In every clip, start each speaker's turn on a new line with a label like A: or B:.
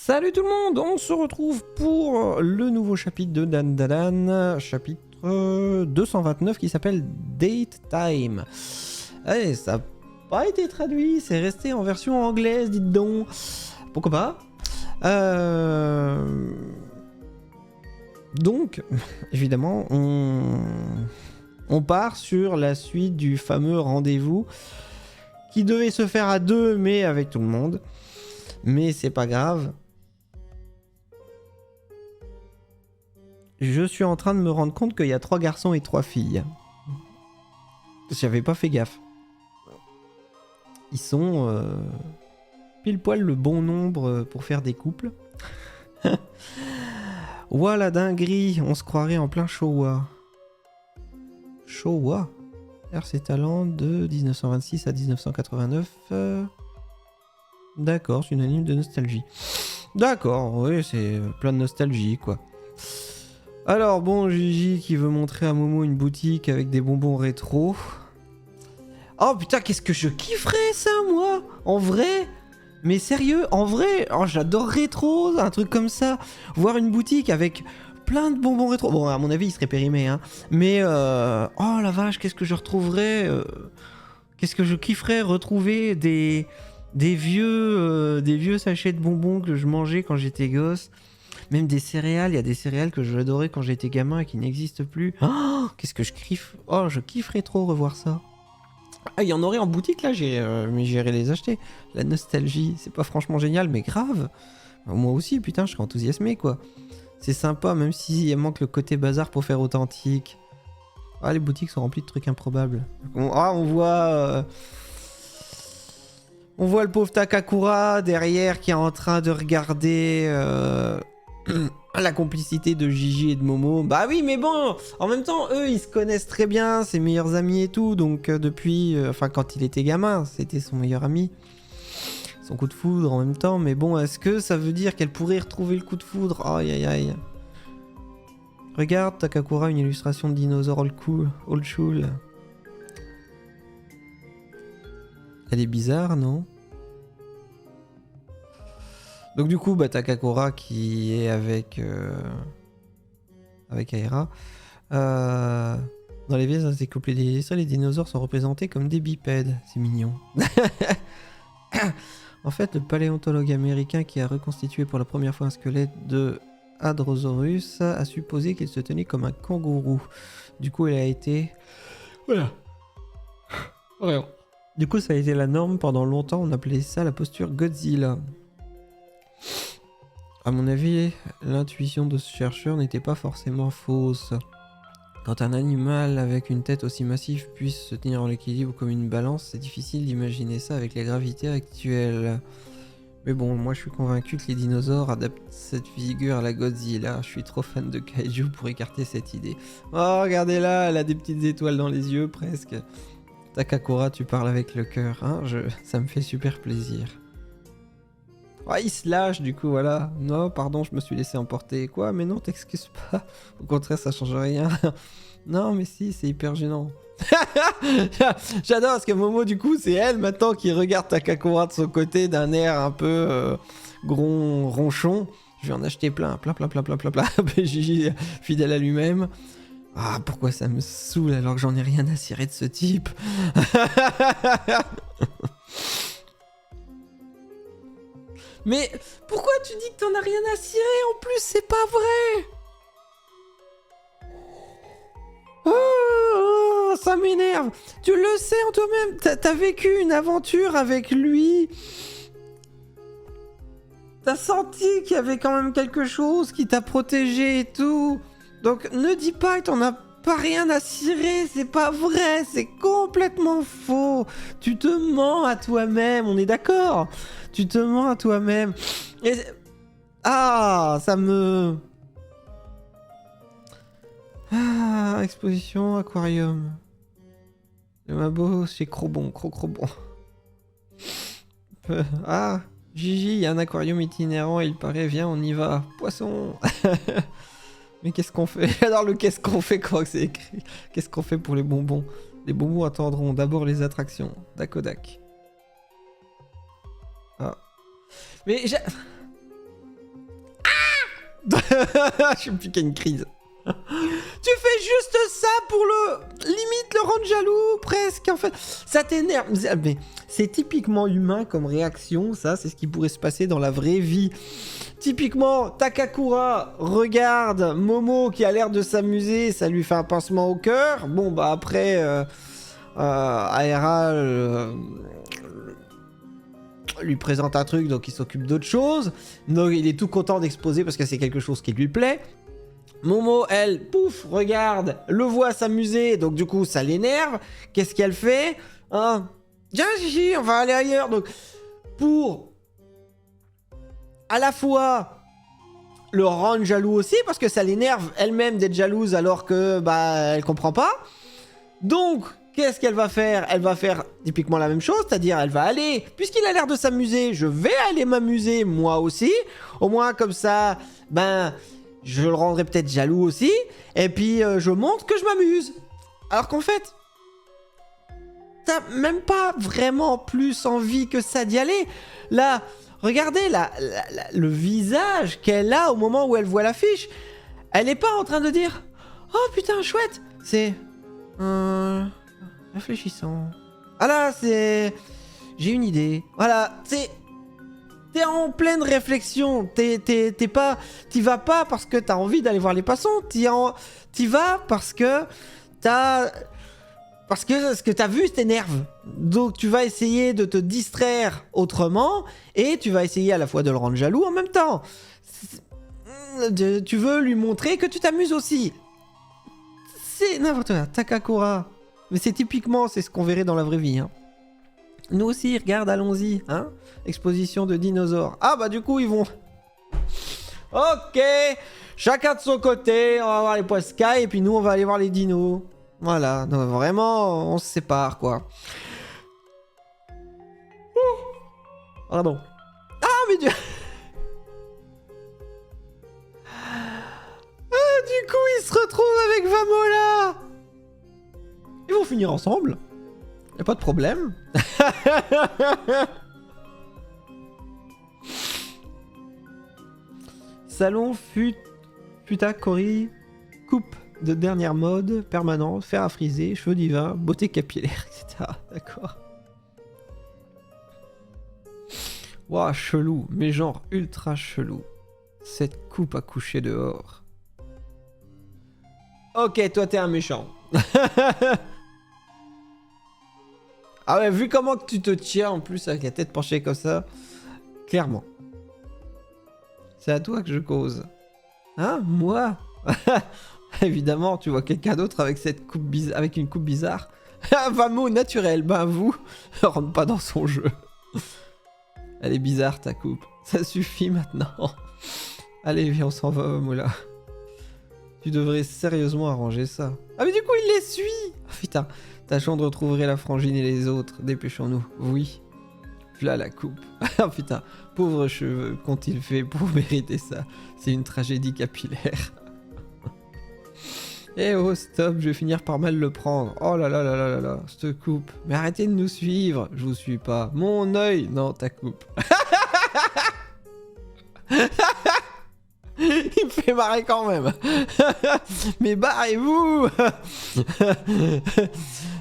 A: Salut tout le monde, on se retrouve pour le nouveau chapitre de Dan Dan, chapitre 229 qui s'appelle Date Time. Allez, ça n'a pas été traduit, c'est resté en version anglaise, dites donc. Pourquoi pas Donc, évidemment, on part sur la suite du fameux rendez-vous qui devait se faire à deux, mais avec tout le monde. Mais c'est pas grave. Je suis en train de me rendre compte qu'il y a 3 garçons et 3 filles. J'avais pas fait gaffe. Ils sont pile poil le bon nombre pour faire des couples. Voilà dinguerie, on se croirait en plein Showa. Showa RC Talent de 1926 à 1989. D'accord, c'est une anime de nostalgie. D'accord, oui, c'est plein de nostalgie, quoi. Alors, bon, Gigi qui veut montrer à Momo une boutique avec des bonbons rétro. Oh putain, qu'est-ce que je kifferais ça, moi! En vrai! Mais sérieux, en vrai, oh, j'adore rétro, un truc comme ça. Voir une boutique avec plein de bonbons rétro. Bon, à mon avis, il serait périmé, hein. Mais, oh la vache, qu'est-ce que je retrouverais qu'est-ce que je kifferais retrouver des vieux sachets de bonbons que je mangeais quand j'étais gosse. Même des céréales, il y a des céréales que j'adorais quand j'étais gamin et qui n'existent plus. Oh, qu'est-ce que je kiffe. Oh, je kifferais trop revoir ça. Ah, il y en aurait en boutique là, mais j'irai les acheter. La nostalgie, c'est pas franchement génial, mais grave. Moi aussi, putain, je serais enthousiasmé, quoi. C'est sympa, même s'il manque le côté bazar pour faire authentique. Ah, les boutiques sont remplies de trucs improbables. On voit... On voit le pauvre Takakura derrière qui est en train de regarder la complicité de Gigi et de Momo. Bah oui, mais bon, en même temps, eux, ils se connaissent très bien, ses meilleurs amis et tout. Donc depuis, enfin quand il était gamin, c'était son meilleur ami. Son coup de foudre en même temps. Mais bon, est-ce que ça veut dire qu'elle pourrait retrouver le coup de foudre? Aïe aïe aïe. Regarde, Takakura, une illustration de dinosaure old school. Elle est bizarre, non? Donc du coup, bah, Takakura qui est avec Aira. Dans les vieilles encyclopédies d'histoire, les dinosaures sont représentés comme des bipèdes. C'est mignon. En fait, le paléontologue américain qui a reconstitué pour la première fois un squelette de Hadrosaurus a supposé qu'il se tenait comme un kangourou. Du coup, il a été... Voilà. Rien. Du coup, ça a été la norme pendant longtemps. On appelait ça la posture Godzilla. À mon avis, l'intuition de ce chercheur n'était pas forcément fausse. Quand un animal avec une tête aussi massive puisse se tenir en équilibre comme une balance, c'est difficile d'imaginer ça avec les gravités actuelles. Mais bon, moi je suis convaincu que les dinosaures adaptent cette figure à la Godzilla. Je suis trop fan de Kaiju pour écarter cette idée. Oh, regardez là, elle a des petites étoiles dans les yeux presque. Takakura, tu parles avec le cœur, hein, ça me fait super plaisir. Ah, il se lâche du coup, voilà. Non, pardon, je me suis laissé emporter. Quoi? Mais non, t'excuses pas. Au contraire, ça change rien. Non, mais si, c'est hyper gênant. J'adore parce que Momo, du coup, c'est elle maintenant qui regarde Takakura de son côté d'un air un peu ronchon. Je vais en acheter plein. Gigi, fidèle à lui-même. Ah, pourquoi ça me saoule alors que j'en ai rien à cirer de ce type? Mais pourquoi tu dis que t'en as rien à cirer? En plus, c'est pas vrai! Oh, ça m'énerve! Tu le sais en toi-même, t'as vécu une aventure avec lui. T'as senti qu'il y avait quand même quelque chose qui t'a protégé et tout. Donc ne dis pas que t'en as pas rien à cirer, c'est pas vrai, c'est complètement faux. Tu te mens à toi-même, on est d'accord? Tu te mens à toi-même. Et... Ah, ça me... Ah, exposition, aquarium. Le Mabo chez Crobon, Crocrobon. Ah, Gigi, il y a un aquarium itinérant, il paraît, viens, on y va. Poisson. Mais qu'est-ce qu'on fait? J'adore le qu'est-ce qu'on fait quand c'est écrit. Qu'est-ce qu'on fait pour les bonbons? Les bonbons attendront d'abord les attractions. Dakodak. Ah. Mais Je suis plus qu'à une crise. Tu fais juste ça pour limite le rendre jaloux, presque, en fait. Ça t'énerve. Mais c'est typiquement humain comme réaction, ça. C'est ce qui pourrait se passer dans la vraie vie. Typiquement, Takakura regarde Momo qui a l'air de s'amuser, ça lui fait un pincement au cœur. Bon, bah après, Aera lui présente un truc, donc il s'occupe d'autre chose. Donc il est tout content d'exposer parce que c'est quelque chose qui lui plaît. Momo, elle, pouf, regarde, le voit s'amuser, donc du coup ça l'énerve. Qu'est-ce qu'elle fait? Hein? Tiens, Gigi, on va aller ailleurs. Donc, pour à la fois le rendre jaloux aussi, parce que ça l'énerve elle-même d'être jalouse alors que, bah, elle comprend pas. Donc, qu'est-ce qu'elle va faire? Elle va faire typiquement la même chose, c'est-à-dire elle va aller, puisqu'il a l'air de s'amuser, je vais aller m'amuser moi aussi. Au moins, comme ça, ben... je le rendrai peut-être jaloux aussi. Et puis, je montre que je m'amuse. Alors qu'en fait, t'as même pas vraiment plus envie que ça d'y aller. Là, regardez le visage qu'elle a au moment où elle voit l'affiche. Elle est pas en train de dire « Oh putain, chouette !» C'est... réfléchissons. Ah là, c'est... j'ai une idée. Voilà, c'est... t'es en pleine réflexion, t'y vas pas parce que t'as envie d'aller voir les passants, t'y vas parce que ce que t'as vu t'énerve. Donc tu vas essayer de te distraire autrement et tu vas essayer à la fois de le rendre jaloux en même temps. Tu veux lui montrer que tu t'amuses aussi. C'est n'importe quoi, Takakura. Mais c'est typiquement, c'est ce qu'on verrait dans la vraie vie, hein. Nous aussi, regarde, allons-y, hein. Exposition de dinosaures. Ah bah du coup, ils vont... Ok, chacun de son côté, on va voir les poiscailles, et puis nous, on va aller voir les dinos. Voilà, donc vraiment, on se sépare, quoi. Pardon. Ah, mais du... ah, du coup, ils se retrouvent avec Vamola. Ils vont finir ensemble. Y'a pas de problème. Salon Futakori, coupe de dernière mode, permanente, fer à friser, cheveux divins, beauté capillaire, etc. D'accord. Ouah, chelou, mais genre ultra chelou. Cette coupe à coucher dehors. Ok, toi t'es un méchant. Ah ouais, vu comment que tu te tiens en plus avec la tête penchée comme ça, clairement. C'est à toi que je cause. Hein? Moi? Évidemment, tu vois quelqu'un d'autre avec cette coupe avec une coupe bizarre. Vamo naturel, ben vous, rentre pas dans son jeu. Elle est bizarre ta coupe. Ça suffit maintenant. Allez, viens, on s'en va, Mola. Tu devrais sérieusement arranger ça. Ah mais du coup, il les suit. Oh, putain. Tâchons de retrouver la frangine et les autres. Dépêchons-nous. Oui. Voilà la coupe. Ah putain. Pauvres cheveux. Qu'ont-ils fait pour mériter ça? C'est une tragédie capillaire. Eh oh, stop. Je vais finir par mal le prendre. Oh là là là là là là. Cette coupe. Mais arrêtez de nous suivre. Je vous suis pas. Mon œil. Non, ta coupe. Il me fait marrer quand même. Mais barrez-vous.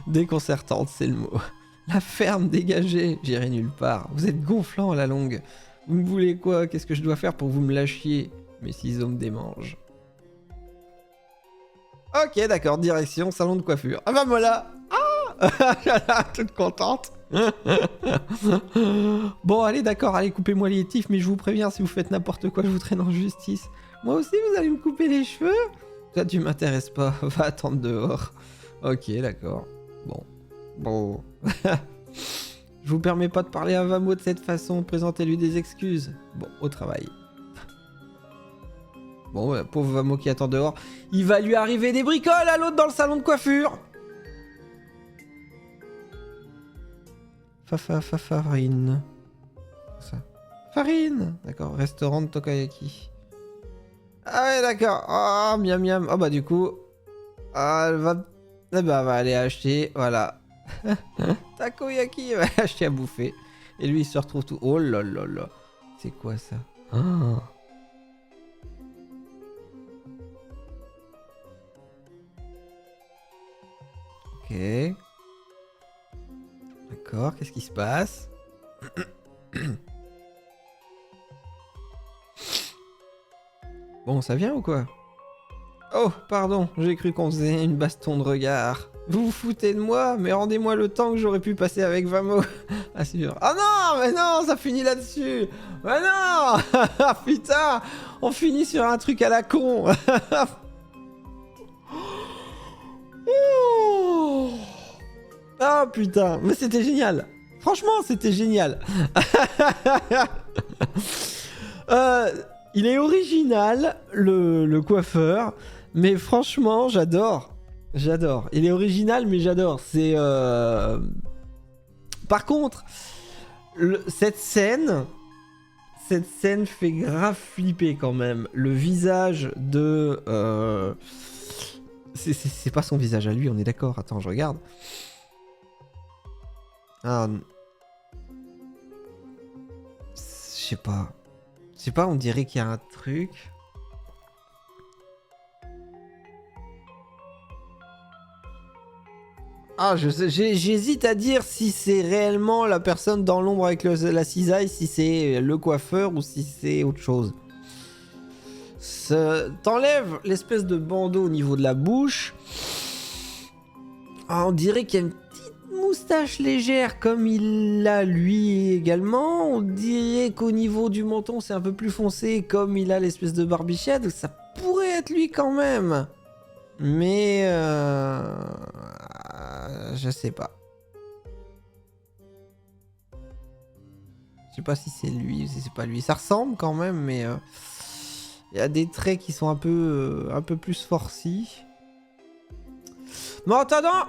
A: Déconcertante, c'est le mot. La ferme dégagée. J'irai nulle part. Vous êtes gonflant à la longue. Vous me voulez quoi? Qu'est-ce que je dois faire pour que vous me lâchiez? Mes ciseaux me démangent. Ok, d'accord. Direction salon de coiffure. Ah bah voilà. Ah. Toute contente. Bon, allez, d'accord, allez, coupez-moi les tifs, mais je vous préviens, si vous faites n'importe quoi, je vous traîne en justice. Moi aussi, vous allez me couper les cheveux? Toi, tu m'intéresses pas, va attendre dehors. Ok, d'accord. Bon. Je vous permets pas de parler à Vamo de cette façon, présentez-lui des excuses. Bon, au travail. Bon, pauvre Vamo qui attend dehors. Il va lui arriver des bricoles à l'autre dans le salon de coiffure. Farine. Ça. Farine. D'accord, restaurant de Tokayaki. Ah ouais, d'accord. Ah, miam miam. Ah bah du coup, elle va... eh bah, elle va aller acheter, voilà. Takoyaki, elle va acheter à bouffer. Et lui, il se retrouve tout... oh là là là. C'est quoi ça? Ah. Qu'est-ce qui se passe? Bon, ça vient ou quoi? Oh, pardon, j'ai cru qu'on faisait une baston de regard. Vous vous foutez de moi? Mais rendez-moi le temps que j'aurais pu passer avec Vamo. Ah, c'est sûr. Ah non, mais non, ça finit là-dessus. Mais non. Putain, on finit sur un truc à la con. Ah putain, mais c'était génial. Franchement, c'était génial. Il est original, le coiffeur. Mais franchement, j'adore. J'adore. Il est original, mais j'adore. C'est... Par contre, cette scène fait grave flipper quand même. Le visage de... C'est pas son visage à lui, on est d'accord. Attends, je regarde. Ah... Je sais pas. Je sais pas, on dirait qu'il y a un truc... Ah, j'hésite à dire si c'est réellement la personne dans l'ombre avec la cisaille, si c'est le coiffeur ou si c'est autre chose. T'enlèves l'espèce de bandeau au niveau de la bouche. Ah, on dirait qu'il y a une petite moustache légère comme il l'a lui également. On dirait qu'au niveau du menton c'est un peu plus foncé comme il a l'espèce de barbichette. Ça pourrait être lui quand même. Mais je sais pas. Je sais pas si c'est lui ou si c'est pas lui. Ça ressemble quand même, mais il y a des traits qui sont un peu plus farcis. Mais en attendant,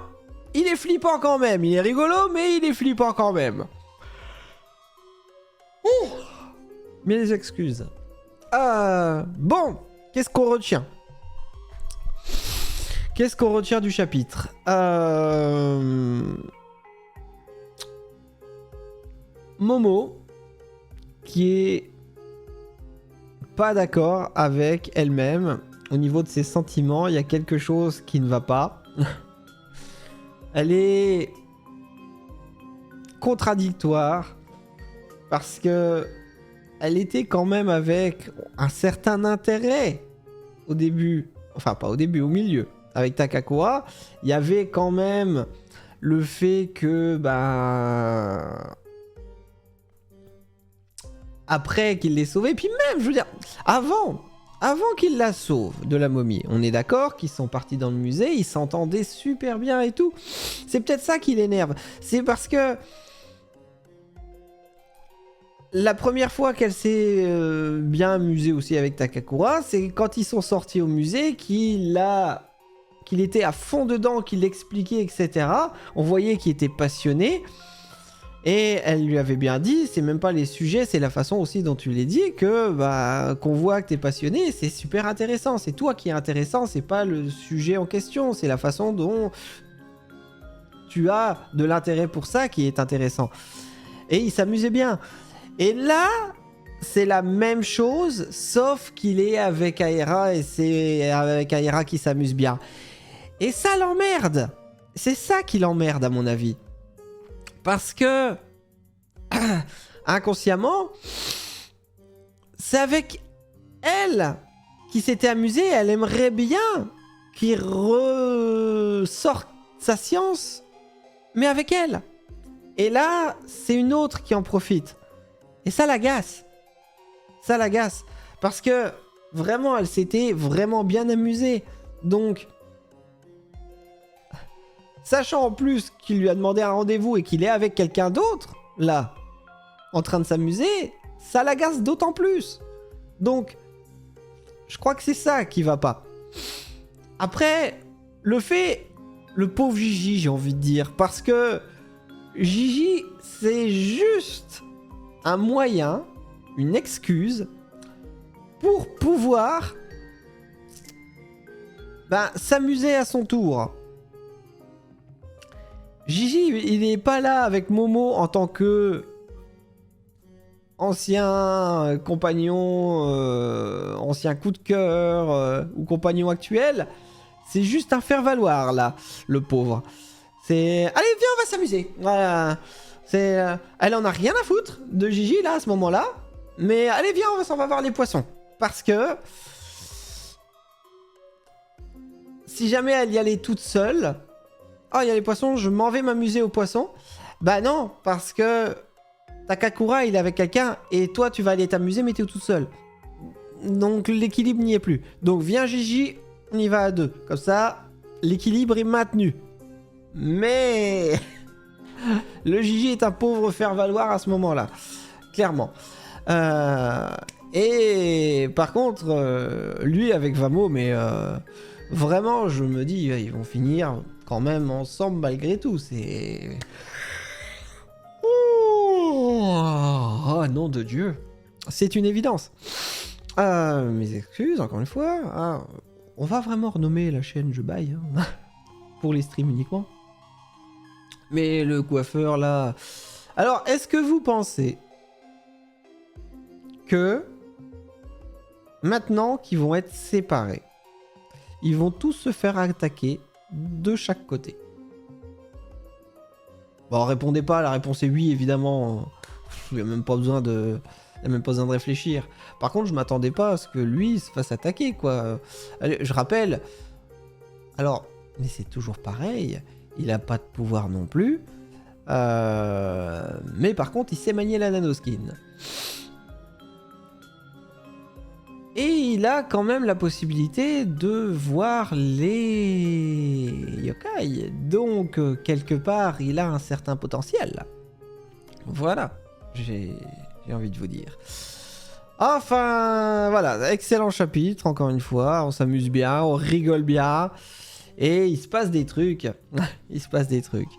A: il est flippant quand même. Il est rigolo, mais il est flippant quand même. Ouh, mais les excuses. Bon, qu'est-ce qu'on retient ? Qu'est-ce qu'on retient du chapitre? Momo, qui est pas d'accord avec elle-même au niveau de ses sentiments. Il y a quelque chose qui ne va pas. Elle est contradictoire parce que elle était quand même avec un certain intérêt au début. Enfin, pas au début, au milieu. Avec Takakura, il y avait quand même le fait que, après qu'il l'ait sauvé, puis même, je veux dire, avant qu'il la sauve de la momie, on est d'accord qu'ils sont partis dans le musée, ils s'entendaient super bien et tout. C'est peut-être ça qui l'énerve. C'est parce que la première fois qu'elle s'est bien amusée aussi avec Takakura, c'est quand ils sont sortis au musée qu'il était à fond dedans, qu'il l'expliquait, etc. On voyait qu'il était passionné. Et elle lui avait bien dit, c'est même pas les sujets, c'est la façon aussi dont tu l'as dit, que qu'on voit que t'es passionné, c'est super intéressant. C'est toi qui est intéressant, c'est pas le sujet en question, c'est la façon dont tu as de l'intérêt pour ça qui est intéressant. Et il s'amusait bien. Et là, c'est la même chose, sauf qu'il est avec Aira et c'est avec Aira qu'il s'amuse bien. Et ça l'emmerde. C'est ça qui l'emmerde à mon avis. Parce que inconsciemment, c'est avec elle qui s'était amusée. Elle aimerait bien qu'il ressorte sa science, mais avec elle. Et là, c'est une autre qui en profite. Et ça l'agace. Ça l'agace. Parce que vraiment, elle s'était vraiment bien amusée. Donc, sachant en plus qu'il lui a demandé un rendez-vous et qu'il est avec quelqu'un d'autre, là, en train de s'amuser, ça l'agace d'autant plus. Donc, je crois que c'est ça qui va pas. Après, le pauvre Gigi, j'ai envie de dire, parce que Gigi, c'est juste un moyen, une excuse, pour pouvoir s'amuser à son tour. Gigi, il n'est pas là avec Momo en tant que ancien compagnon, ancien coup de cœur ou compagnon actuel. C'est juste un faire-valoir, là, le pauvre. C'est... Allez, viens, on va s'amuser. Voilà. C'est, elle en a rien à foutre de Gigi là à ce moment-là. Mais allez viens, on s'en va voir les poissons. Parce que si jamais elle y allait toute seule, oh il y a les poissons, je m'en vais m'amuser aux poissons. Bah non, parce que Takakura il est avec quelqu'un et toi tu vas aller t'amuser mais t'es toute seule. Donc l'équilibre n'y est plus. Donc viens Gigi, on y va à deux. Comme ça, l'équilibre est maintenu. Mais le Gigi est un pauvre faire-valoir à ce moment-là. Clairement. Et par contre, lui avec Vamo, mais vraiment, je me dis, ils vont finir quand même ensemble malgré tout. C'est... Oh, nom de Dieu. C'est une évidence. Mes excuses, encore une fois. On va vraiment renommer la chaîne Je Baille. Hein, pour les streams uniquement. Mais le coiffeur, là... Alors, est-ce que vous pensez que maintenant qu'ils vont être séparés, ils vont tous se faire attaquer de chaque côté? Bon, répondez pas, la réponse est oui, évidemment. Il n'y a même pas besoin de... Il n'y a même pas besoin de réfléchir. Par contre, je m'attendais pas à ce que lui se fasse attaquer, quoi. Allez, je rappelle... Alors, mais c'est toujours pareil. Il a pas de pouvoir non plus. Mais par contre, il sait manier la nanoskin. Et il a quand même la possibilité de voir les yokai. Donc, quelque part, il a un certain potentiel. Voilà, j'ai envie de vous dire. Enfin, voilà, excellent chapitre, encore une fois. On s'amuse bien, on rigole bien. Et il se passe des trucs. Il se passe des trucs.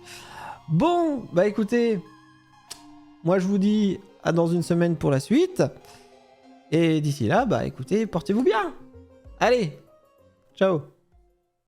A: Bon, bah écoutez, moi je vous dis à dans une semaine pour la suite. Et d'ici là, bah écoutez, portez-vous bien. Allez, ciao.